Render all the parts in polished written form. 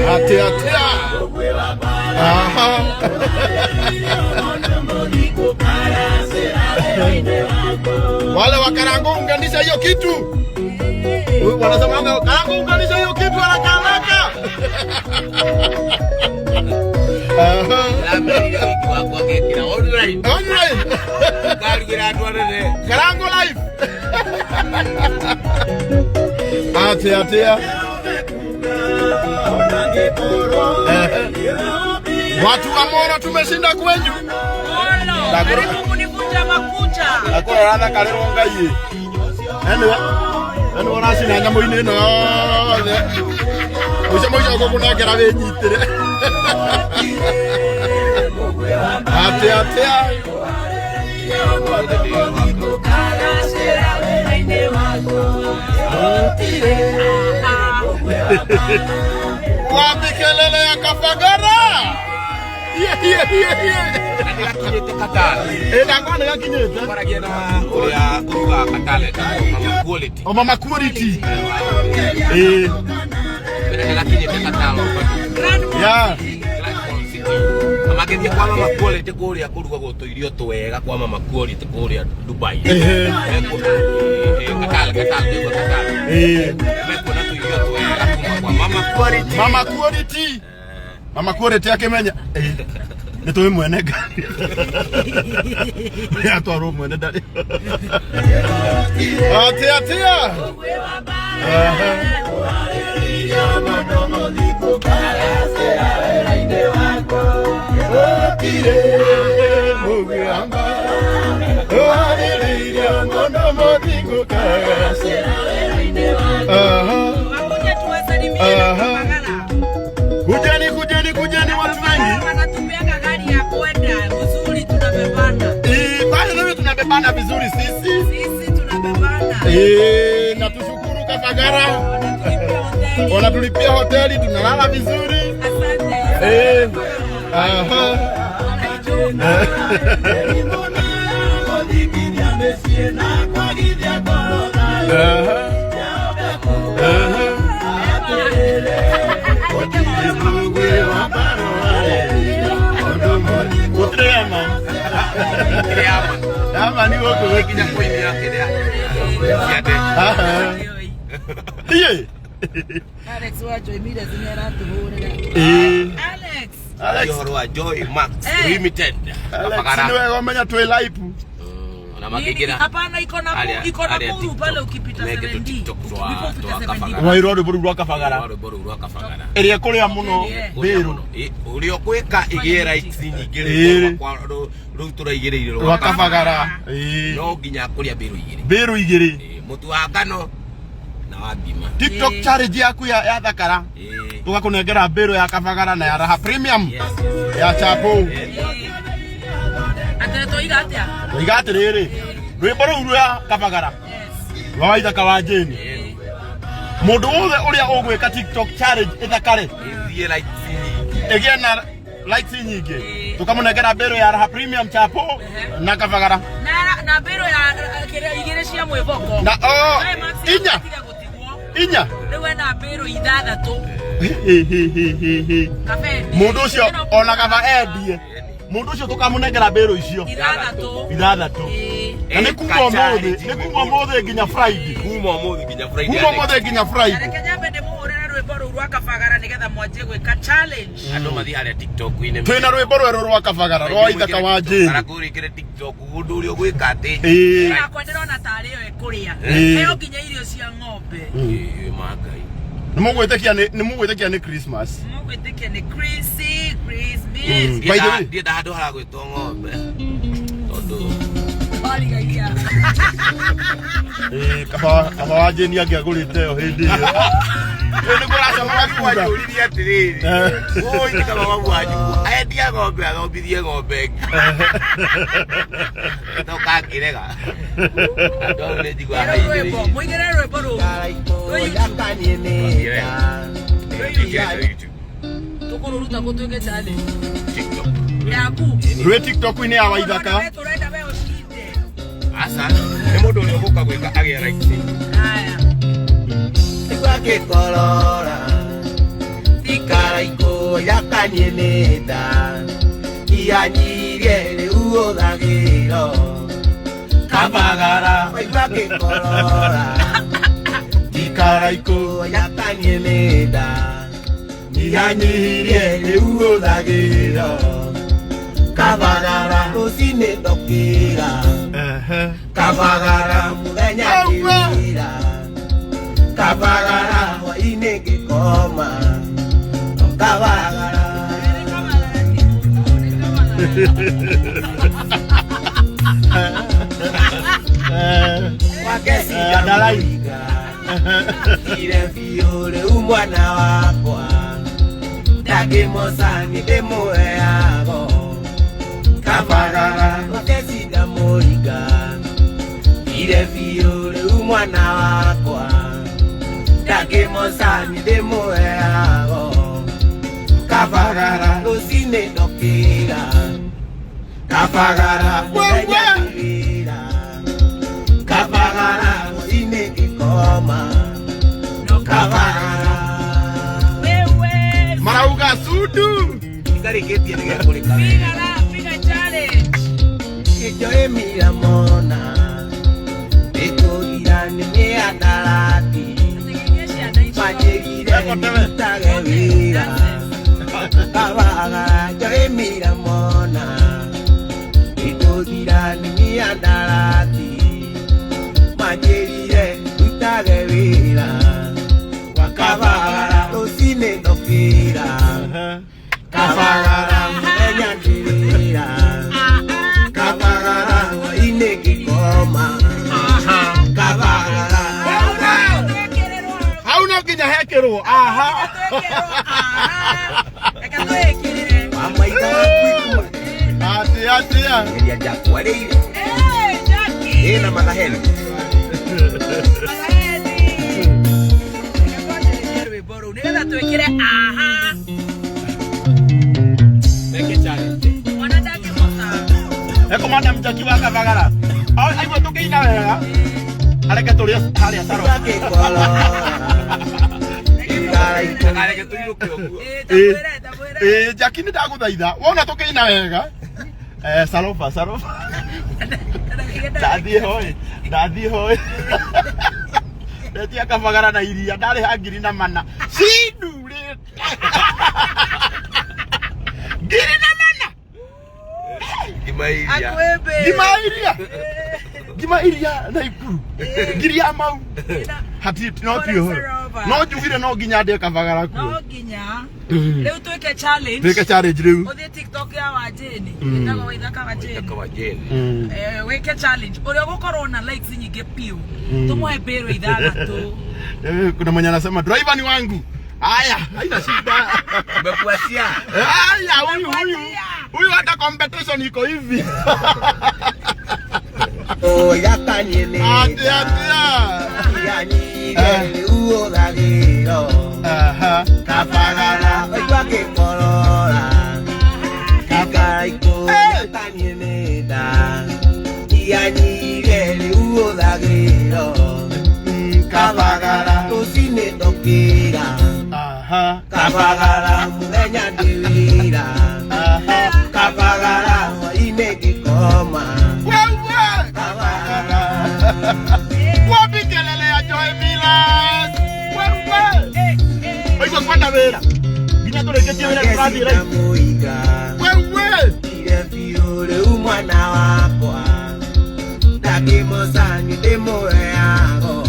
Atia. Aha. Wale wa Karango unganisha hiyo kitu. Wanasema Karango unganisha hiyo kitu haraka. Karango live. Atia. Watu wa Moro tumeshinda kwenyu. Karibu kunivunja makucha. Akora rada kaleronga yi. Eno wanasi na nyamo ine no. Moja go kunegera benyitire. Atia. Wapikelele ya Kafagara. Kinyete Katale. Ndangwana gakinyete. Baragiana oya kuruga Katale mama quality. Mama quality. Bera kinyete Katale. Ya. Amagethi kwa mama quality kuria kuruga goto irio twega kwa mama quality kuria Dubai. Katale. Mekona tu irio twega kwa mama quality. Mama quality yake menya. Nitoe mwene gari. Ya toro mwene dali. Atia. Kujeni watu wengi. Wanatupianga gari ya kwenda vizuri, tunabebana. Bado ndio tunabebana vizuri sisi. Sisi tunabebana. Na tushukuru Kafagara. Wanatulipia hoteli tunalala vizuri. Asante. Ama ni wako Kinya kwini yake dia. Siate. Alex wacho imida zinyara tuhurira. Alex Yoro Joy Max Limited. Kafagara. Niwe wamenya tu live. Na makigira. Hapana iko na muru pale ukipita 70. Wairode buru rwa Kafagara. Eria kuria muno biru. Urio kweka igera ikinyingire kwa rutura igire rwa Kafagara. No ginya kuria biru igire. Mutu wa ngano na wa bima. TikTok challenge yaku ya thakara. Tugakunengera biru ya Kafagara na ya Raha Premium. Ya chapo. Ateto igatia. Igate riri. Rwimbo ruru ya Kafagara. Waitha kawajeni. Mundu wothe uria ugwika TikTok challenge ithakare. Thie like Egena likes nyingi. Tukamunengera biru ya Raha Premium chapo na Kafagara. Na biru ya igire cia mwivoko. Na inya. Rewe na biru ithathatu. Kafe. Mundu ucio ona kaba endie. Mundu ucio tukamunengera biru icio. Ithathatu. Na nikuma mothe nginya Friday. Kuma mothe nginya Friday. Rekenya bende muhurira rwimbo rwa Kafagara nigetha mwanjie gwika challenge. Andu mathi haria TikTok ine. Twina rwimbo rweru rwa Kafagara rwa ithaka wa njini. Karakurikire TikTok gundu urio gwika ati. Ina kwenderona tari yo ekuria. Heyo nginya irio cia ng'ombe. Magai. Nimugwitekia ni Christmas. Nimugwitekia ni Christmas. By the way, dia hadu hara gwitwo ng'ombe. Tondu kaba wajeni angiagurite yo hindi iyo. Ni kuracama kuga. Uriria tiriri. Oi kaba wagwaji. Ayendia ng'ombe athomithie ng'ombe. Toka kirega. Ando le digwa haidi. Muigere rwimbo ru. Tukururuta kutuike challenge. TikTok. Yaku. Rwe TikTok ini ya waithaka. Asa, ni mundu uri guka gwika agia right. Haya. Igwa kikorora. Ikara Ikaraiko yakanieneda Ianyire uodagiro Kabagara Waibake korora Ikaraiko yakanieneda Ianyire uodagiro Kabagara Rosine dokira Kabagara Mudanya kira Kabagara Wainege koma Kabagara Wakesi Adalaiga Kire fiore umwana wakwa Dage mosani demo eago Kabagara Wakesi Damoriga Kire fiore umwana wakwa Dage mosani demo eago Kabagara Rosine dokira Kabagara Mudanya Kabagara Rosine kikoma Kabagara Marauga sudu Kari keti ya kulika Figa challenge Ejo emira mona Eko irani me adalati Majegire mitagewira Kabagara jo emira mona Eko irani me adalati Majegire mitagewira Kabagara Rosine dokira Kabagara Mudanya kira Kabagara Wainege koma Kabagara Hauna kinya hekero aha Mama itakuwa Atia ya jakwa ile Jackie na makaheli Unaweza tuwekele aha Meke challenge Wanadaki mosa Eko manda mjaki wa Kabagara Aiwa toke ina wega Aleke toria haria saro Yake kolora Kare ke tuigo kyoku Jaki ni ndaguthaitha wona toke ina wega Sarofa Dadhi hoi Netia Kabagara na iria ndari hangiri na mana Sidure Ngiri na mana Kimairia Gimairia na ikuru Ngiri ya mau Hati no tio hoi No jugire no ginya de Kabagara ku No ginya Leo tuweke challenge Tuweke challenge riu Odhi TikTok ya wajeni Ndako waithaka wajeni Ndako wajeni Weke challenge Ule gukorwo na likes nyingi piu Tumuhe bero ithathatũ Kuna mwenye anasema driver ni wangu Haya, haina shida Umekuasia Haya, huyu hata competition iko hivi Oh yakaniene Atia Yani uodagiro Kabagara Waibake korora Ikaraiko yakaniene da Yani uodagiro Kabagara Rosine dokira Kabagara Mudanya kira Kabagara Wainege koma Kabagara Wapi kelele ya Joy Milas Oigo kwanda vera Gina tureketia vera kuradi rai Kire fiore umwana wakwa Dage mosani demo eago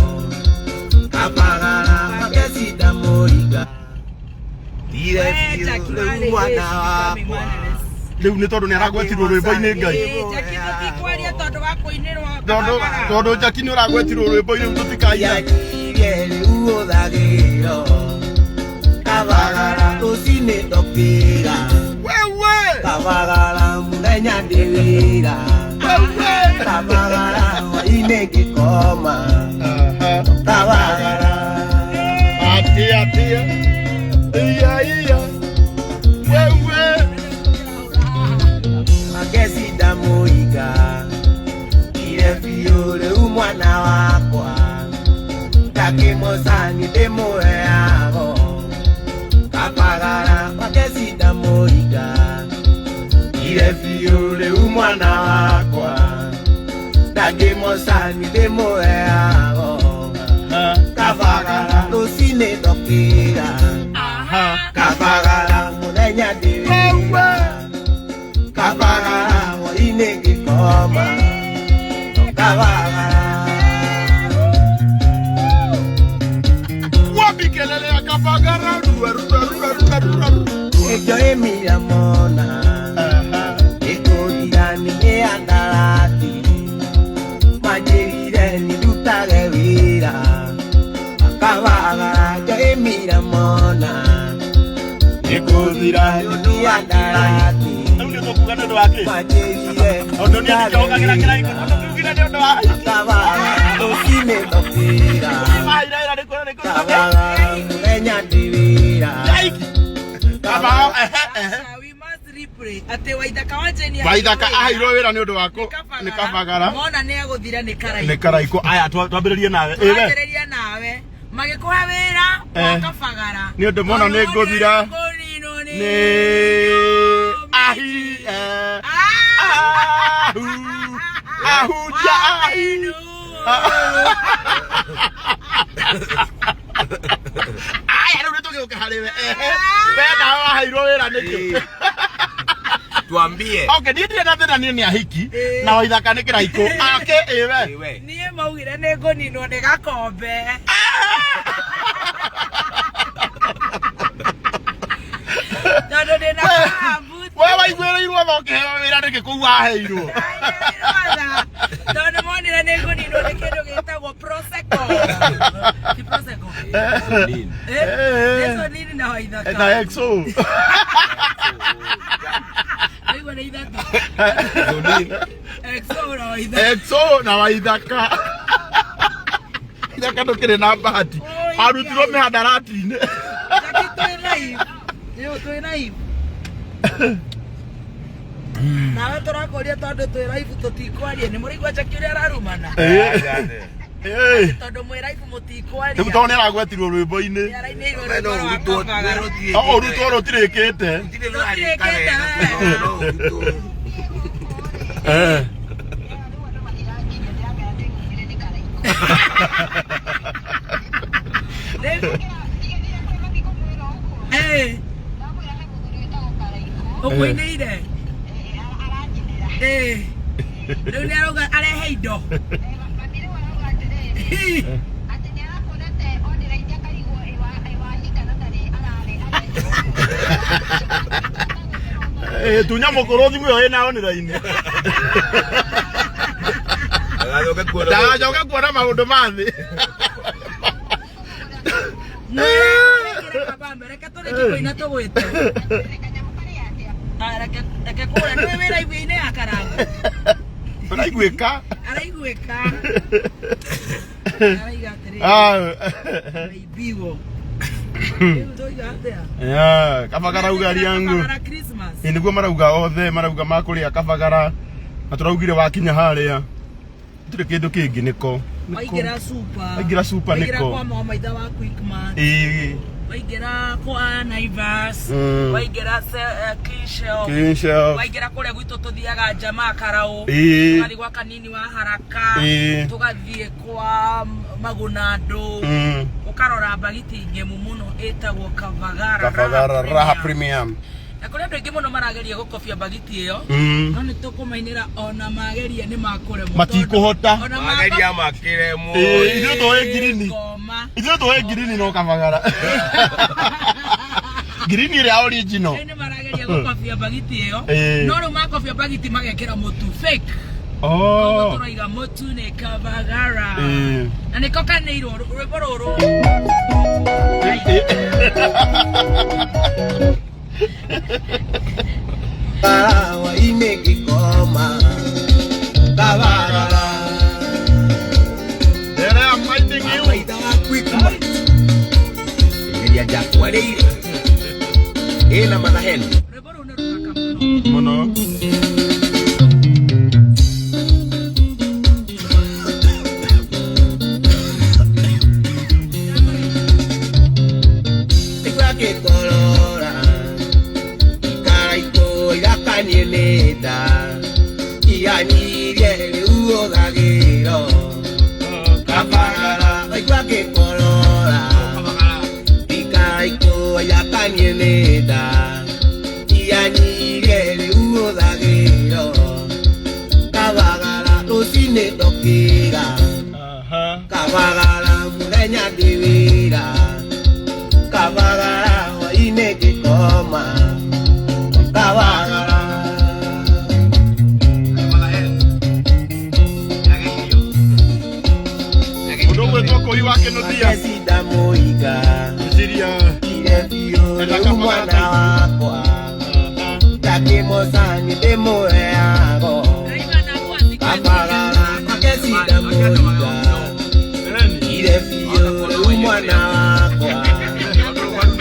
Kabagara Makesi damoriga Kire fiore umwana wakwa Riu ni tondu ni aragwetirwo rwimbo-ini ngai Jackie tutikwaria tondu wa kuinirwo tondu Jackie ni uragwetirwo rwimbo-ini tutikaia Kire uodagiro Kabagara Rosine dokira Kabagara Mudanya kira Kabagara Wainege koma Kabagara Atia Iya Makesi damoiga Kire fiore umwana wakwa Dage mosani demo eago Kabagara Ire fiore umwana wakwa Dagemo sani demo eago Kavagara lusine dokira Kavagara munenya divira Kavagara moine gikoma Kavagara Wabikelele ya Kavagara Ejo emira mona Eko dirani e andalati Majerire ni dutare vira Kavagara jo emira mona Eko dirani e andalati Majerire ni dutare vira Kavagara osine dokira Kavagara murenya divira We must repray. Ate Waithaka wajeni. Waithaka ahirwo wira ni undu wako ni Kavagara. Mona ne aguthira ni Karaiko. Ni Karaiko. Aya twambiririe nawe. Twambiririe nawe. Magikuha wira wa Kavagara. Ni undu mona ni nguthira. Ni ahi ahuja ahi. Aya riu nitugiuke hariwe. Wena wahirwo wira niki. Tuambie. Okay, ndire na thina ni ahiki na Waithaka ni Kiraiko. Ake ewe. Nie maugire ni nguninwo ni gakombe. Tondu ndi na kabuti. Wewe waiguĩrĩirwo thoke hewa wĩra nĩkĩ kũu waheirwo. Tondu monire ni nguninwo ni kindu gitagwo Prosecco. Ti Prosecco. Eso nini na Waithaka. Na EXO. Aiwa ni ithatu. EXO na Waithaka. EXO na Waithaka. Waithaka ndũkĩrĩ na bahati. Arutirwo mĩhandarati-inĩ. Yo twĩ live. Nawe tũrakoria tondu twĩ live tũtikwaria nĩ mũraigua Jackie ũrĩa ararumana. Tondu mwĩ live mũtikwaria. Rĩu tondũ nĩ aragwetirwo rwĩmbo-inĩ. Ũrutwo rũtirĩkĩte. Ũkwĩnĩire? Rĩu nĩ arauga arehe indo. Tunya mũkũrũ thimũ ĩyo ĩna online. Ndagacoka kuona maũndũ ma thĩ. Reke tũrĩkie kũina tũgwĩte. Reke kũrĩa nĩ wĩ live-inĩ ya Karanga. Araiguĩka. Araiguĩka. Araiga atĩrĩrĩ. Aibiwo. Kavagara ugari yangu. Niguo marauga othe marauga makũrĩa Kavagara. Na tũraugire wakinya harĩa. Tũtirĩ kĩndũ kĩngĩ nĩko. Waingĩra super. Waingĩra super nĩko. Waingĩra kwa maitha wa Quickmart. Waingĩra kwa Naivas. Waingĩra Clean Shelf. Waingĩra kũrĩa gwitũ tũthiaga Jamaa Karau. Tũgathiĩ gwa Kanini wa Haraka. Tũgathiĩ kwa Magunado. Ukarora bagiti ngemu muno etagwo Kavagara Raha Premium. Na kũrĩa andũ aingĩ mũno marageria gũkobia bagiti ĩyo. No nĩ tũkũmainĩra ona mageria nĩ makũremwo. Matikũhota. Mageria makĩremwo. Ithuĩ tũĩ ngirini. Ithuĩ tũĩ ngirini no Kavagara. Ngirini ĩrĩa original. Nĩ marageria gũkobia bagiti ĩyo. No rĩu makobia bagiti magekĩra mũtu fake. Oh. Tũraiga mũtu nĩ Kavagara. Na nĩko kanĩirwo rwĩmbo rũrũ. Wa imegikoma Kavagara. There I'm fighting you. Maitha wa Quickmart. Eria jakwareire. Ena manaheni. Rwĩmbo rũrũ nĩ rũthaka Mũno. Tigwa gĩkorora Karaiko igakanie nĩ nieneda ianyire uodagiro kabagala usine tokira kabagala mulenya divira kabagala waine kikoma kabagala Odogo toko iwake no dia sida moiga Siria Ilevio mwana wakwa Takimosani demo eago Kapagala kakesida moiga Ilevio mwana wakwa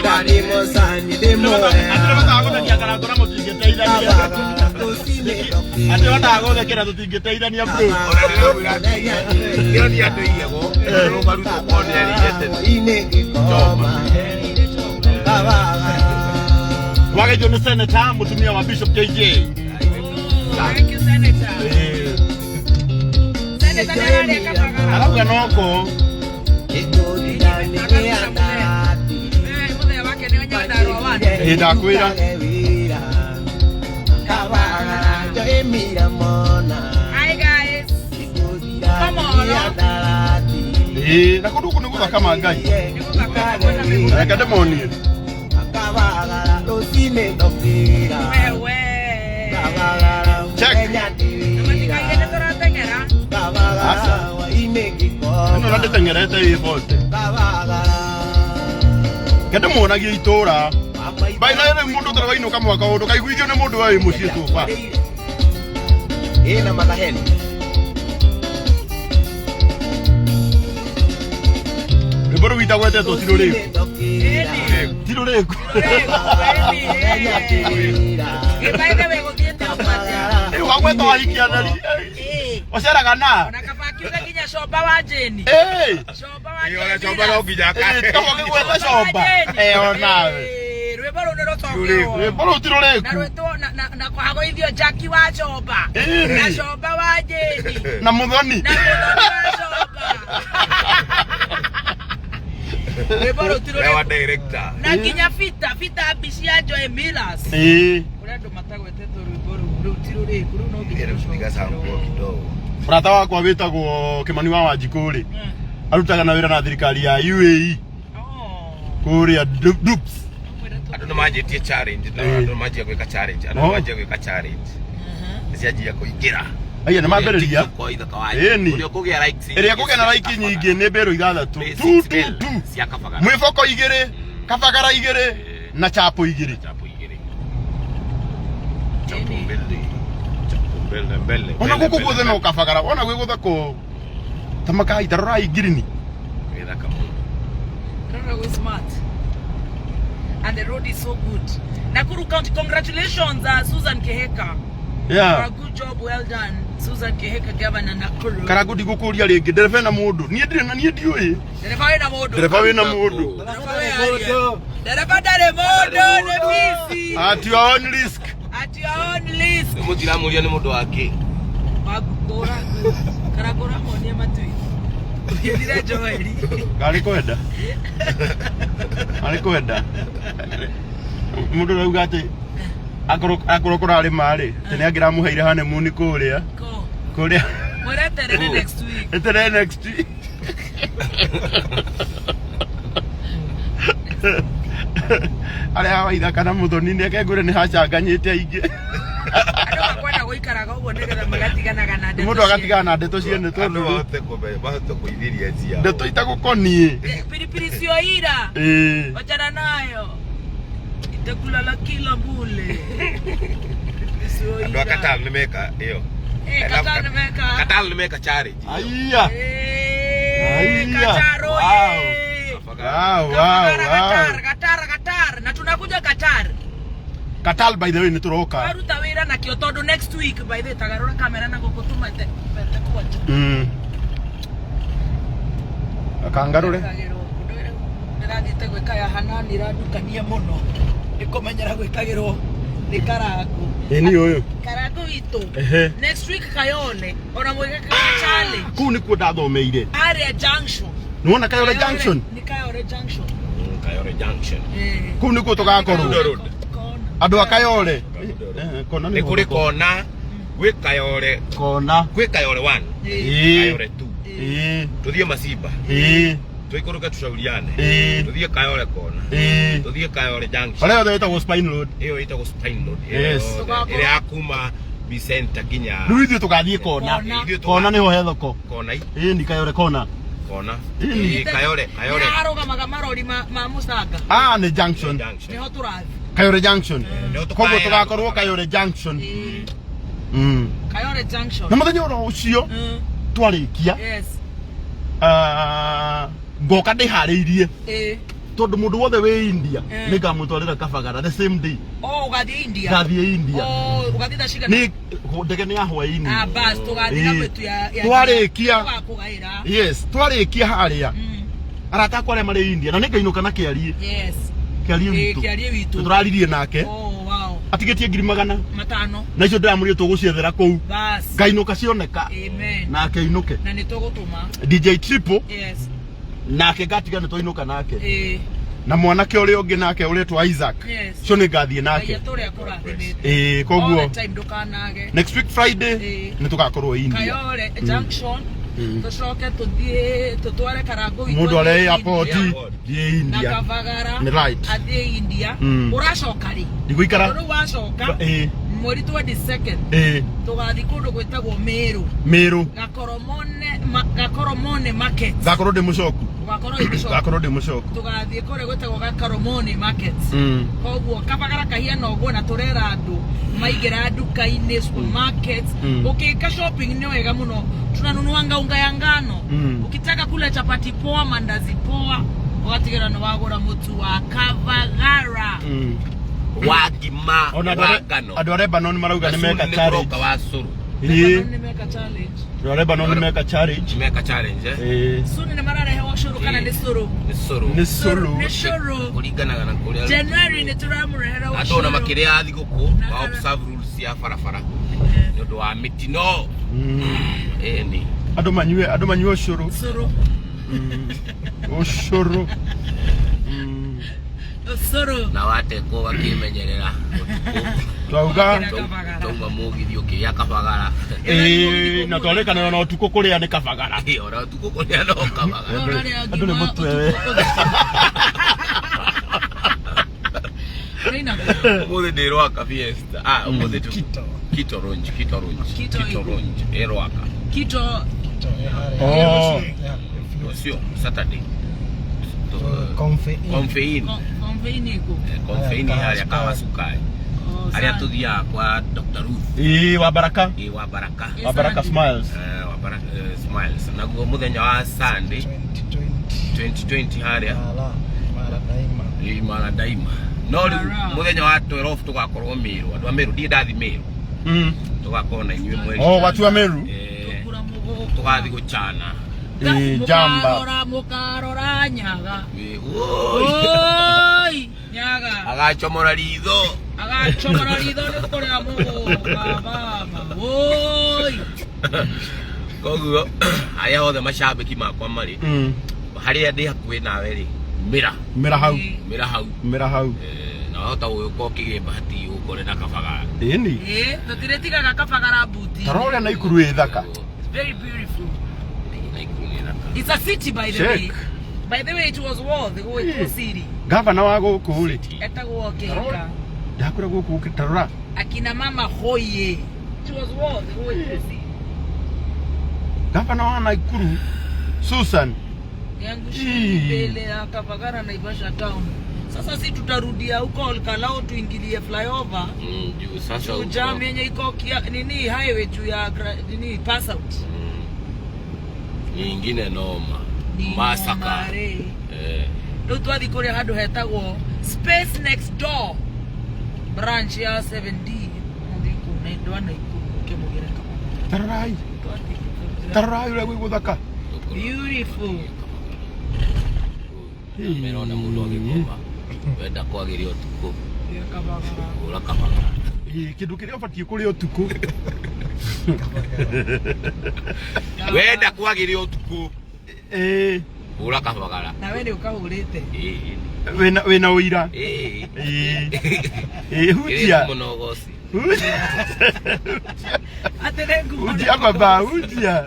Takimosani demo eago Kapagala kusine toki Ate watago thekera tutingeteithania bro Ndio ni atu iego no baruto kone ari ine kikoma Kapagala Wage John Senator mutumia wa Bishop JJ Thank you, Senator. Senator nani akapagala? Alafu kanoko Muthe wake ni onyanda ro wana. Ndakwira Hi guys. Come on. na kundu kuno guthaka mangai reka demonie Wewe. check Namatikagende toratengera. no rande tengerete ibote kende mona gi itora baina ene mundu tarawaino kama kaundu kaiguithio ni mundu wa mucie tufa ina malaheni Iboro wita gwete to tirore tirore Ibaide wego diete opatia. wagweta waikia nari osera kana Onakapakiuza kinya shoba wa jeni. Shoba wa jeni. Ona choba no gijaka kama gweta shoba onawe Rweboro nero tokeo. Iboro tirore Na rweto na kwago ithio Jackie wa shoba. Na shoba wa jeni. na muthoni Na muthoni wa shoba. Rweboro tirore. Lewa director Na kinya fita abisi ya Joy Millers. Kule ndo matagwete to rweboro tirore kuru no Era kupiga sample kidogo Frata wakwa witagwo Kimani wa Wanjikuri arutaga na wira na thirikari ya UAE kuria Dups Andu no manjitie challenge andu no manjia gwika challenge andu manjia gwika challenge nicianjia kuingira aya ni mambiriria kwa itha kawaida urio kugia likes iria kugia na like nyingi ni mbero ithathatu tu cia kabagara mwifoko igiri kabagara igiri na chapo igiri chapo mbele ona guku guthe no kabagara ona gwe guthe ko tamaka itarora igirini witha kamu Rara was smart. And the road is so good. Nakuru County, congratulations, Susan Keheka. For a good job, well done. Susan Keheka, Governor Nakuru. Karagudi gukuria ringi nderebe na mundu nie ndire na nie ndiui Dereva wina mundu. ndereba wina mundu Dereva dare mundu ne bisi. at your own risk At your own risk. mutira muria ni mundu wake Wagukora. Karagora monie matui. Yedire Joeli. gari kwenda mundu rauga ati akoro kurari mari tene agira muheire hane muni kuria Mwere terene next week. etere next week ale hawa ida kana muthoni ni akegure ni hacanganyite aingi Ando makwenda guikaraga uguo nigetha magatiganaga na ndeto. mundu agatigana na ndeto ciene andu tondu bote kuithiria cia ndeto itagukonie Pilipili sio ira. Wachana nayo. Itakulala kila bule. andu akatal nimeka iyo Katal nimeka challenge aiya Kataro. wow Qatar na tunakuja Qatar. Katal by the way nituroka Baruta wira na kio tondu next week by the way tagarura kamera na gukutuma te kwacha. akangarure Ndirathite gwikaya Hanani radukania muno. Ikomenyera gwikagirwo ni Karagu. ni uyu Karagu itu. Next week Kayole ona mwike challenge. ku ni ku ndathomeire Area Junction. nuona Kayole Junction Ni Kayole Junction. Kayole Junction. Kuu nikuo tugakorwo Road. andu a Kayole kona Ni kuri kona gwi Kayole kona gwi Kayole 1 Kayole 2 tuthie Macimba tuikuruka tucauriane tuthie Kayole kona tuthie Kayole Junction pale ndio itago Spine Road iyo itago Spine Road Yes. ile akuma Vicenta kinya riu ithuĩ tugathie kona kona niho he thoko kona ni Kayole kona Kayole arugamaga marori ma Musanga ni Junction niho turathi Kayole Junction koguo tugakorwo Kayole Junction Kayole Junction na muthenya oro ucio twarikia ngoka ndihariirie tondu mundu wothe wi India nigamutwarira Kabagara the same day ugathie India gathie India ugathie tashika ni ndege ni ahwa-ini bas tugathie na kwetu ya twarikia yes twarikia haria arata kware mari India na ningainoka na kiarie kiarie witu turaririe nake atigetie 500 na icio ndiramurire tuguciethera kuu bas ngainoka cioneka nake inuke na nitugutuma DJ Triple nake gatiga nitwinuka nake na mwanake uri ungi nake uretwa Isaac cio ni ngathie nake koguo next week Friday nitugakorwo India Kayole Junction tucoke tuthie tutware Karango mundu ari airport thie India na Kabagara ni right athie India uracoka ri ndiguikara uru wacoka mweri 22 tugathi kundu gwitagwo Meru Gakoromone market gakorwo ndi mucoku gakorwo ndi mucoku tugathi kure gwitagwo Gakoromone market koguo Kabagara kahiana uguo na turera andu maigira nduka-ini supermarket ukika shopping ni wega muno tunanunua unga ya ngano ukitaka kula chapati poa mandazi poa watigira no wagura mutu wa Kabagara wagima ngano andu areba no marauga ni meka challenge nimeka challenge Lebanon nimeka challenge suni ni mararehe ushuru kana ni suru kuringana na kuria January ni turamurehera ushuru andona makire athi guku wa observe rules ya farafara ndodo wa mitino ni andu manyue ushuru ushuru na wate ko wakimenyerera twauga tuma mugithio kia Kabagara na twarekana na utuko kuria ni Kabagara ora utuko kuria no Kabagara andu ni mutwe umuthi ndirwaka fiesta umuthi Kito Ronji erwaka Kito sio Saturday Confeini haria kawa sukari haria tuthia kwa Dr. Ruth wa Baraka Smiles Smiles naguo muthenya wa Sunday 2020 haria mara daima no muthenya wa 12 tugakorwo Meru andu a Meru ndi ndathi Meru tugakorwo na inyue mweri watu wa Meru tugathi guchana jamba mukarora nyaga nyaga agachomora ritho ni kuria mugo baba koguo aya othe macambiki makwa mari haria ndi hakuhi nawe ri mira hau na hota uko kigimba hati ukore na Kabagara ni tutiretigaga Kabagara buti tarore na ikuru ithaka very beautiful. It's a city by the way. By the way, it was worth the whole city. Governor wa guku ri etagwo Kika ndakura guku kitarora akina mama hoye. It was worth the whole city. Governor wa Nakuru Susan yangu mbele ya Kabagara na Naivasha town. Sasa si tutarudia huko Olkalao tuingilie flyover. Juu sasa huko. Jam yenye iko nini highway juu ya nini pass out. Nyingine noma. Masaka. Ndio twathi kule handu hetagwo Space Next Door branch ya 7D ndiko naitwa na ikumugereka. Tarai ule guthaka. Beautiful. Merona mundu agikoma. Wenda kwagiria utuku. Ura Kabagara. Kindu kiria ubatie kuri utuku. Wenda kwagiria utuku. Ura kabagara. Na wewe ukahurite. Wena uira. Hujia. Monogosi. Atenengu. Hujia baba, hujia.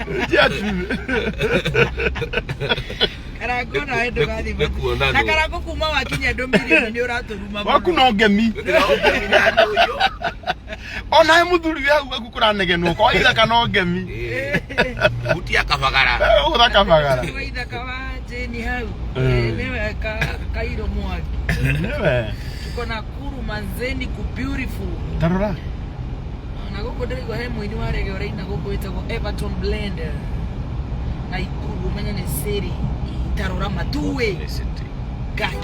Hujia tu. Karago na wewe ndogani. Na karago kuma wakinya ndomiri ni uraturuma. Wakuna ngemi. Ona muthuri wangu akukuranegeno ko ira kana ngemi. Utia kabagara. Ura kabagara. Waida kawaje ni hau. Newe kairo mwaki. Newe. Tuko Nakuru Manzeni ku beautiful. Tarora. Na goko ndego he muini wa rege ora ina goko itagwo Everton Blender. Na ikuru menya ne city. Tarora matuwe. Guy.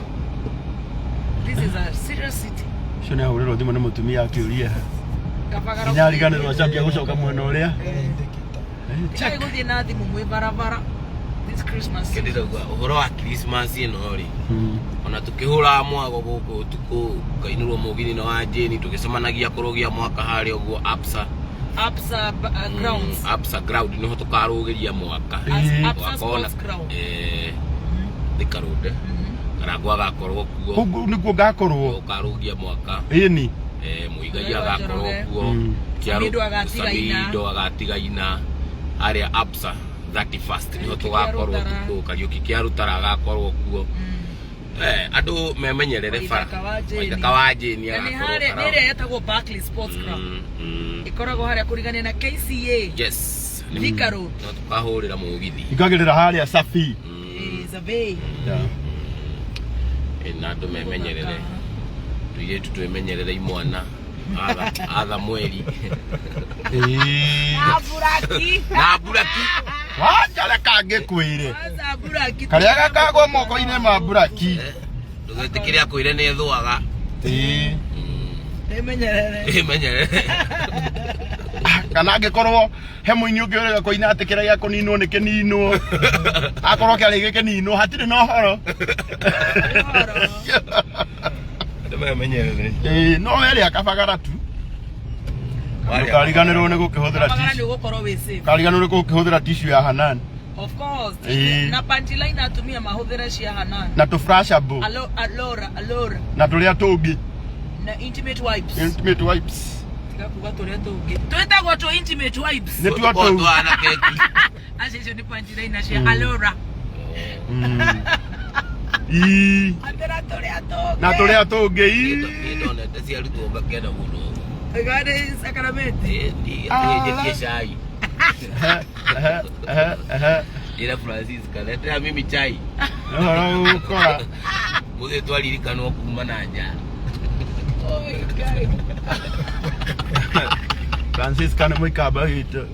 This is a serious city. Shona urero thimo ne mutumia akiuria. Kabagara. Nyari gane rwacambia gucoka mwena uria. Chai guthie na thimu mwe barabara. This Christmas. Kedira uhoro wa Christmas ino ri. Ona tukihura mwago guku tuku kainirwo mugini na wa Jeni tukicemanagia kurugia mwaka hari oguo Absa grounds. Absa ground niho tukarugiria mwaka. Absa sports ground. Dikarude. Karagwa gakorwo kuo. Kugu nikuo gakorwo. Ukarugia mwaka. Ini. Muigagia gakorwo kuo. Kiaro agatigaina. Aria Absa 31st niho tugakorwo tuku Kariuki kiarutara gakorwo kuo. Andu memenyerere bara. Kawaje ni agakorwo. Nire yetagwo Barclay Sports Ground. Ikoragwo haria kurigania na KCA. Yes. Thika Road. No tukahurira mugithi. Ikagirira haria Safi. Zabei. Andu memenyerere. Tuye twemenyerere imwana. Aga mweri. Na buraki. Wajala kage kwire. Karia gakagwo moko-ine ma buraki. Ndugetikiria kwire ni thwaga. Menyerere. Kana angikorwo he muini ungi urega koina ati kira gia kuninwo ni kininwo. Akorwo kiari gikininwo hatire no horo. Menyerere. No wele akabagara tu. Kariganirwo ni gukihuthira tissue. Kariganirwo ni gukihuthira tissue ya Hanan. Of course. Na Pantiline atumia mahuthira cia Hanan. Na tu flashable. Alora. Na turia tungi. Na intimate wipes. Intimate wipes. Tikakuga turia tungi. Twetagwo tu intimate wipes. Ni tu atu. Ana keki. Acicio ni Pantiline cia Alora. Na turia tungi. Ndona tesi arutwo bakena muno. Gade Sacramento. Ndiye chai. Ila Francisca, letea mimi chai. Kora. Muze twalirikanwo kuma na nja. Francisca ni mwikaba hito.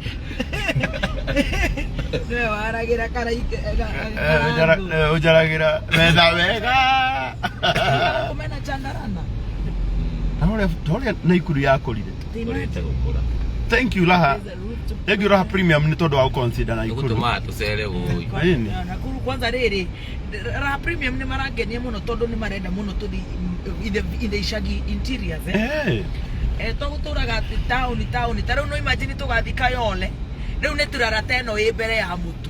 Waragira karaike. Ujaragira meza wega. Kumena chandarana. Tore na ikuru yako lile. Thank you Laha. Thank you Laha Premium ni todo wa consider na ikuru. Gutuma tucere uyu. Nini? Nakuru kwanza riri. Laha Premium ni marangenia muno todo ni marenda muno tudi in the shaggy interiors tuguturaga town taru no imagine tugathika yole riu ni turara teno ibere ya mutu.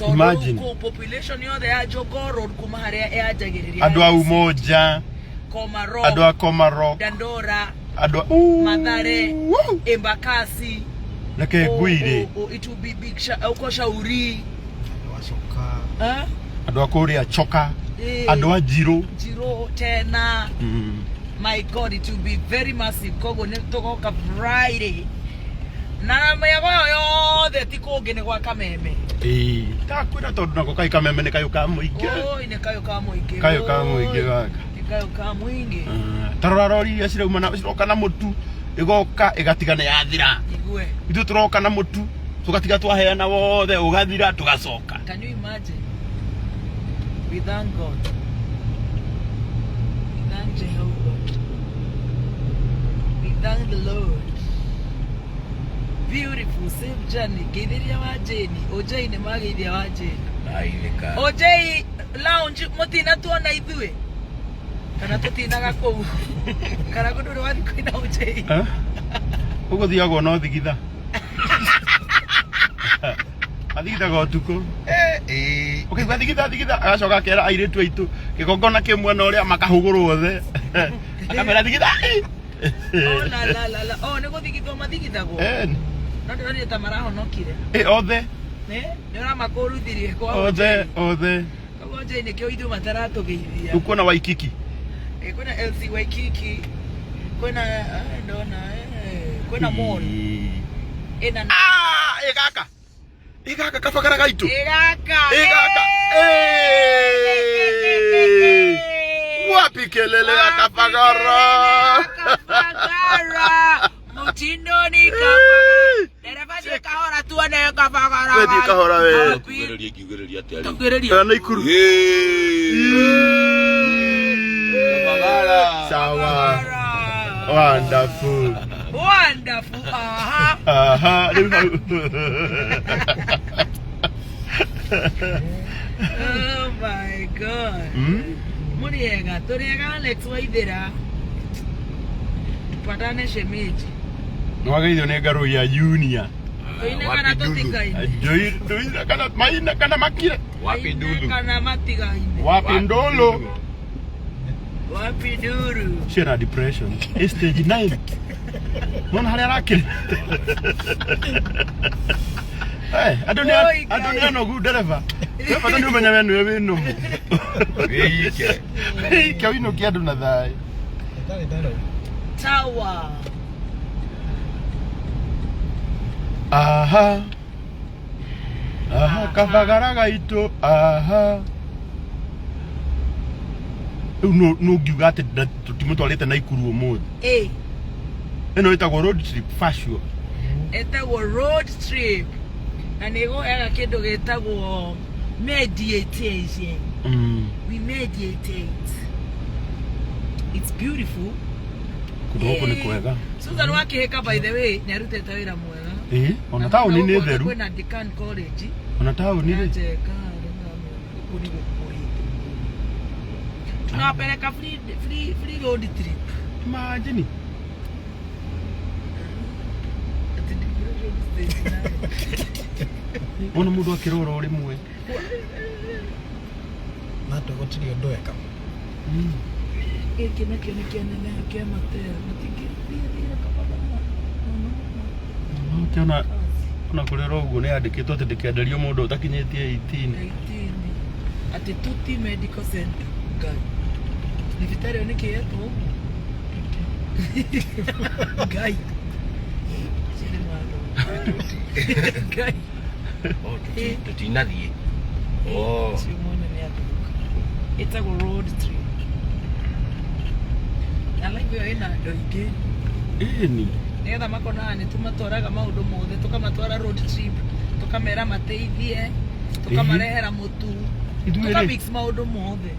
Imagine population yothe ya Jogoo Road kuma haria yanjagiriria. Andu a Umoja. Komaro, Andu a Komaro, Dandora, andu Mathare, Embakasi, Nake Gwire. It will be big uko Shauri. Wasoka. Andu a kuria Choka. Andu a Jiro tena. My God, it will be very massive. Kogo netoka Friday. Na mayago yothe tikoge ni gwa Kameme. Takwira tondu nako kai Kameme ni kayo ka muingi. Ni kayo ka muingi. Kayo ka muingi gaka. Kayo ka muingi. Tarorori acira umana ciroka na mutu igoka igatigana yathira. Igwe. Itu turoka na mutu tugatiga twaheana wothe ugathira tugacoka. Can you imagine? We thank God. We thank Jehovah. We thank the Lord. Beautiful safe journey. Gideria wa Jeni. Ojei ni magidia wa Jeni. Aileka. Ojei lounge mutina tuona ithue. Kana tutinaga kou. Kana gundu wathi kwina Ojei. Ugo thiagwo no thigitha. athigithaga ũtukũ okay thigitha agacoka akera airĩtu aitũ kĩgongona kĩmwe na ũrĩa makahũgũrwo othe akamera thigitha oh nĩ gũthigithwo mathigithagwo no ndĩronire ta marahonokire othe nĩ ũramakũruthirie kwa othe koguo nĩ kĩo ithuĩ mataratũgeithia kwĩna Waikiki kwĩna LC Waikiki kwĩna ndona kwĩna mall ina igaka kabagara gaitũ igaka wapi kelele ya kabagara mutindo ni kabagara dereva ni kahora tuone kabagara wewe kahora wewe kugereria atari kugereria na ikuru kabagara sawa wonderful aha oh my god muriega turiega Alex Waithira tupatane shemeji nwageithio nĩ ngarũ ya Junior kana tutigaine joir kana maina kana makire wapi ndulu kana matigaine wapi ndolo wapi duru shena depression stage 9 mwana hali arakire adunia no good driver kwa ndio umenya wenu wewe no weike wino kiadu na thai tawa aha kabagara gaitũ aha no ngiuga atĩ tũtimũtwarĩte na ikuru ũmũthĩ ĩno ĩtagwo road trip fashion ĩtagwo road trip na nĩgũoyaga kĩndũ gĩtagwo meditation we meditate it's beautiful kũndũ gũkũ nĩ kwega Susan wakĩhĩka by the way nĩ arutĩte wĩra mwega ona taũni nĩ theru kwĩna Deakin College ona taũni rĩ tunawapeleka free road trip imagine ona mũndũ akĩrora ũrĩ mwe na tũgũtirĩ ũndũ eka gĩkĩ nakĩo nĩ kĩanene kĩa matera matingĩthiĩra kababa ona kũrera ũguo nĩ yandĩkĩtwo atĩ ndĩkenderio mũndũ ũtakinyĩtie 18 atĩ Tuti Medical Center Ngai thibitarĩ ĩyo nĩ kĩetwo Ngai Ngai tutinathiĩ ciumona nĩ atũka ĩtagwo road trip na live ĩyo ĩna andũ aingĩ ĩni nĩgetha makonaga nĩ tũmatwaraga maũndũ mothe tũkamatwara road trip tũkamera mateithie tũkamarehera mũtu tũkamix maũndũ mothe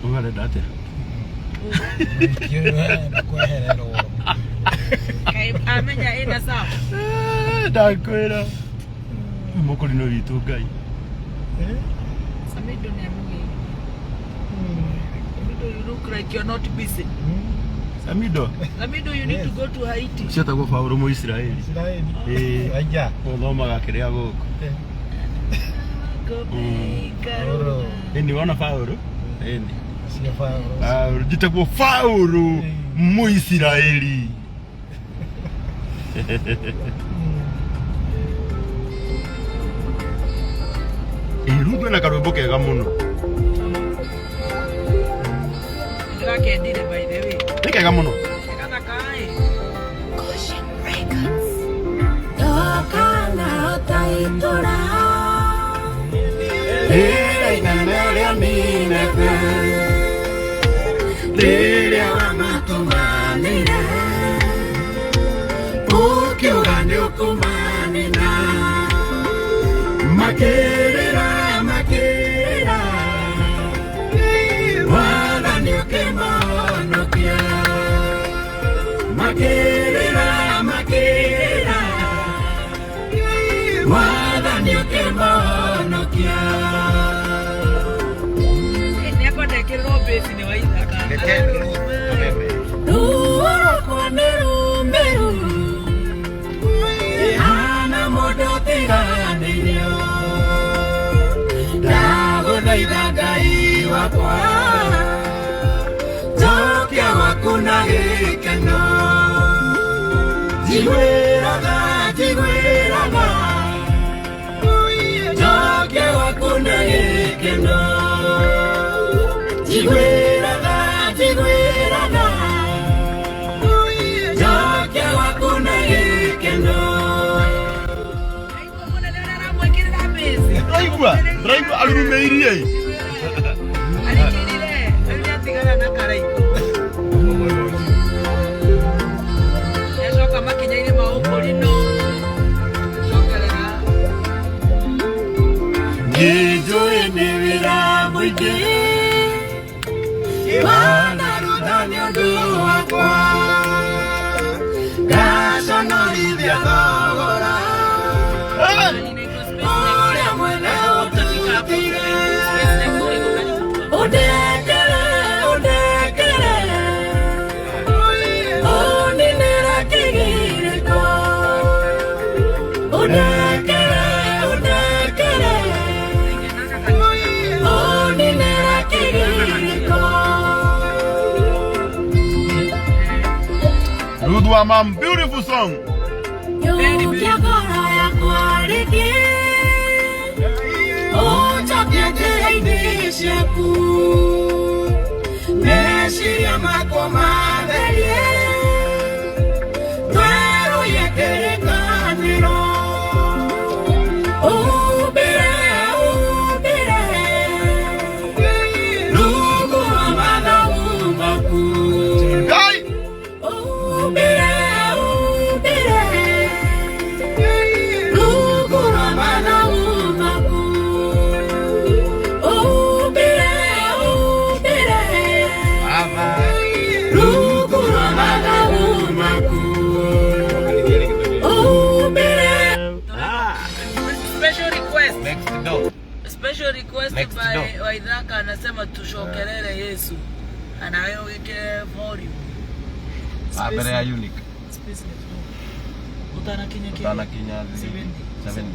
ũgarenda atĩa kwehererwo amenya ĩna sawa ndakwĩra mũkũrinũ witũ Ngai Samido nĩ amũgĩ you look like you're not busy Samido you need to go to Haiti ciatagwo Paulo Mũisiraeli aija ũthomaga kĩrĩa gũkũ ĩni wona Paulo ĩni Paulo njĩtagwo Paulo Mũisiraeli rũndũ na karwĩmbo kega mũno ndĩrakendire by the way nĩ kega mũno Makerera wala niokemonokia makerera wala niokemonokia nĩakondekerwo bĩci nĩ waithaka wakwa Jokia wakuna hikeno Jigwiraga Jokia wakuna hikeno Jigwiraga Jokia wakuna hikeno Raibu alumeirie. Alikirire, aliatigana na karaiko. Yashoka makinya-ini maukolino. Shokerera. Nijui ni wira mwingi. Wanaruta ni undu wakwa. Gaconorithia thogora. Rudwa mam, beautiful song. Very beautiful. Meshiria makoma belie Twero yekerekaniro Ubire Lugu amada umbaku Ubire Lugu amada umbaku Special request by Waithaka anasema tushokelele Yesu. Anaweke volume. Abere ya unique. Space net. Utana Kenya 70.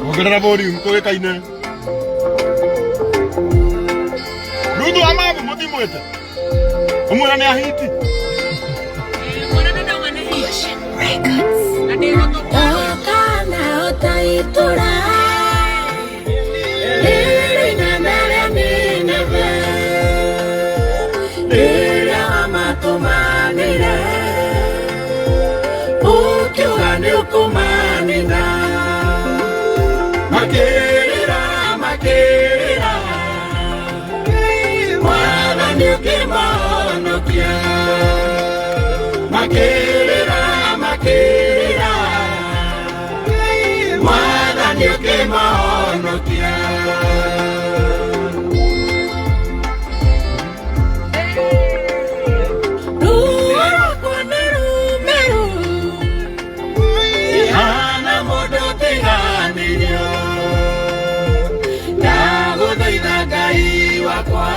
Ongerera volume kugikaine. Rudu amabu muthimwete. Umwira ni ahiti. Mwana dada wana hii. Records. Okana otaitura Iri nambere nineve Iri amatumanire Ukiuga ni ukumanina Makirira Mwana ni ukimaonokia Makirira Mwana ni ukimaonokia Ruwa kwa meru Ihana modo tiganirio Ndaguthaitha Ngai wakwa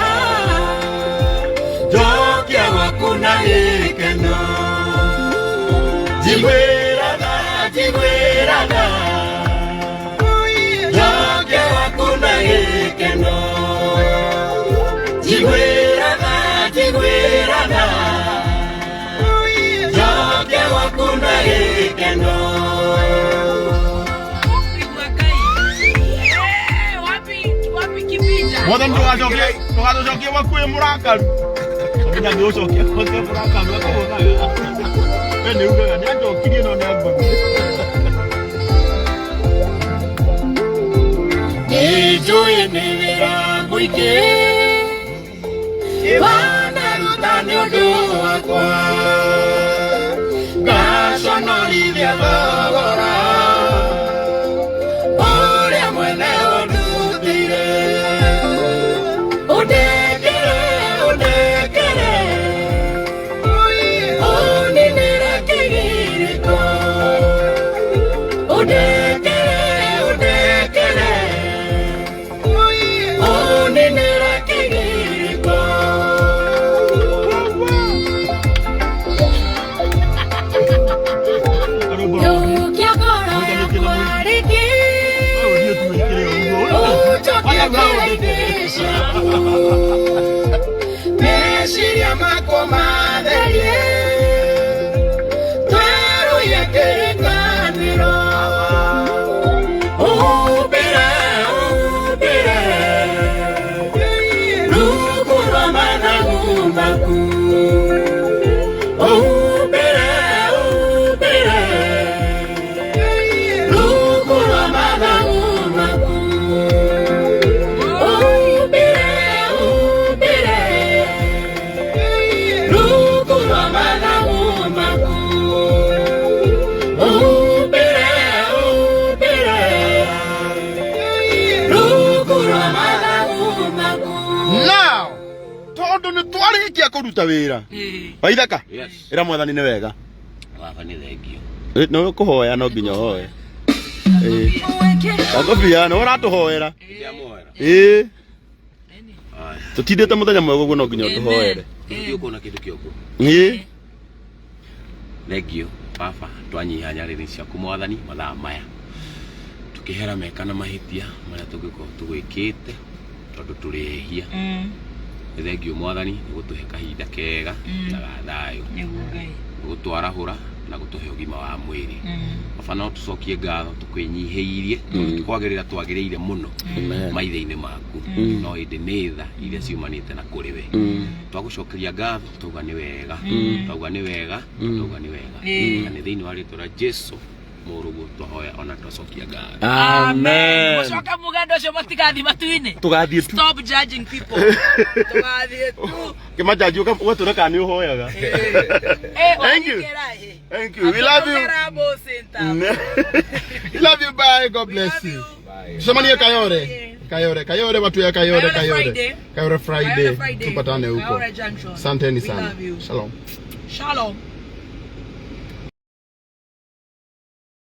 Jokia wakuna gikeno Jigwiraga Jokia wakuna gikeno Jigwiraga Jokia wakuna gikeno Wapi kipija Mwana ndugacokie wakue murakaru. Sokinya ni ucokie wakue murakaru akabona. Ni ugaga ni acokirie no ni agwa. Nijui ni wira mwingi Wanaruta ni undu wakwa Gaconorithia thogora Uria mwene undutire Undekere Uninire kigiriko Undekere Uninire kigiriko Jokia meciria makwa matherie twaruye kĩrĩkanĩro ũmbĩre rungu rwa mathagu maku ũmbĩre rungu rwa mathagu maku Twarĩkia kũruta wĩra Waithaka ĩra mwathani nĩ wega baba nĩ thengio no kũhoya no nginya ũhoe Ngobia no ũratũhoera tũtindĩte mũthenya mwega ũguo no nginya ũtũhoere ũkuona kĩndũ kĩoku thengio baba twanyiha nyarĩrĩ ciaku mwathani mathaa maya tũkĩhera meka na mahĩtia marĩa tũngĩkorwo tũgwĩkĩte tondũ tũrĩhia thengio mwathani nĩ gũtũhe kahinda kega na gathayũ gũtwarahũra na gũtũhe ũgima wa mwĩrĩ baba no tũcokie ngatho tũkwĩnyihĩirie tũkwagĩrĩra twagĩrĩire mũno maitho-inĩ maku no hĩndĩ nĩ tha iria ciumanĩte na kũrĩ we twagũcokeria ngatho twauga nĩ wega twauga nĩ wega twauga nĩ wega na nĩ thĩinĩ wa rĩĩtwa rĩa Jesũ mũrũguo twahoya ona twacokia ngatho amen mũcoka mugendo ũcio mũtigathiĩ matu-inĩ tũgathiĩ tu stop judging people tũgathiĩ tu kĩmanjanji ũgatũra kana nĩ ũhoyaga thank you we love you we love you bye God bless you tusemanie Kayore watu ya Kayore Friday tupatane huko asanteni sana shalom